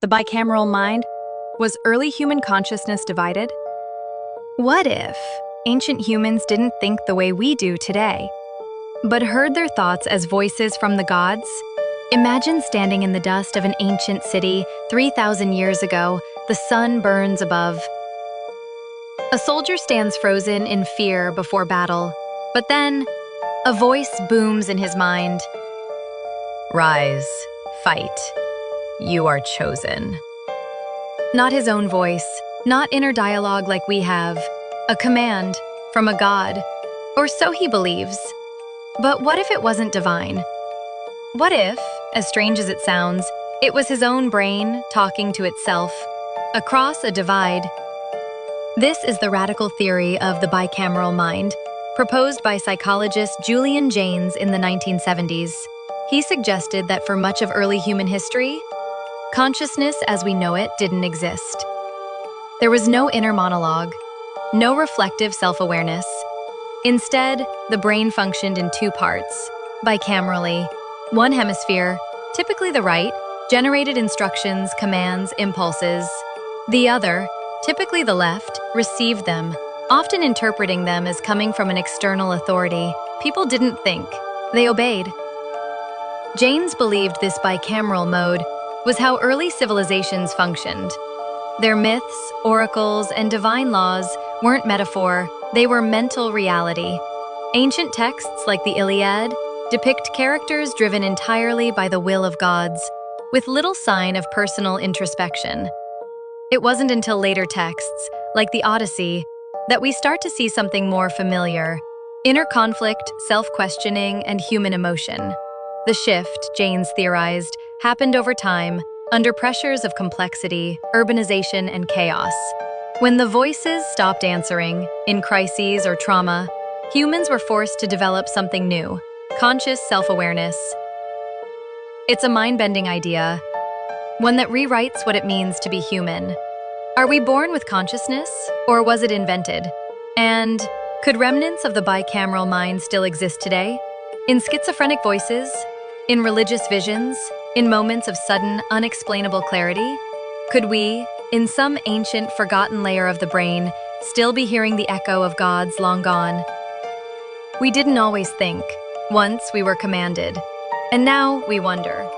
The bicameral mind? Was early human consciousness divided? What if ancient humans didn't think the way we do today, but heard their thoughts as voices from the gods? Imagine standing in the dust of an ancient city 3,000 years ago. The sun burns above. A soldier stands frozen in fear before battle, but then a voice booms in his mind. Rise, fight. You are chosen. Not his own voice, not inner dialogue like we have. A command from a god, or so he believes. But what if it wasn't divine? What if, as strange as it sounds, it was his own brain talking to itself, across a divide? This is the radical theory of the bicameral mind, proposed by psychologist Julian Jaynes in the 1970s. He suggested that for much of early human history, consciousness as we know it didn't exist. There was no inner monologue, no reflective self-awareness. Instead, the brain functioned in two parts, bicamerally. One hemisphere, typically the right, generated instructions, commands, impulses. The other, typically the left, received them, often interpreting them as coming from an external authority. People didn't think, they obeyed. Jaynes believed this bicameral mode was how early civilizations functioned. Their myths, oracles, and divine laws weren't metaphor, they were mental reality. Ancient texts like the Iliad depict characters driven entirely by the will of gods, with little sign of personal introspection. It wasn't until later texts, like the Odyssey, that we start to see something more familiar: inner conflict, self-questioning, and human emotion. The shift, Jaynes theorized, happened over time, under pressures of complexity, urbanization, and chaos. When the voices stopped answering, in crises or trauma, humans were forced to develop something new: conscious self-awareness. It's a mind-bending idea, one that rewrites what it means to be human. Are we born with consciousness, or was it invented? And could remnants of the bicameral mind still exist today? In schizophrenic voices? In religious visions? In moments of sudden, unexplainable clarity? Could we, in some ancient, forgotten layer of the brain, still be hearing the echo of gods long gone? We didn't always think. Once we were commanded. And now we wonder.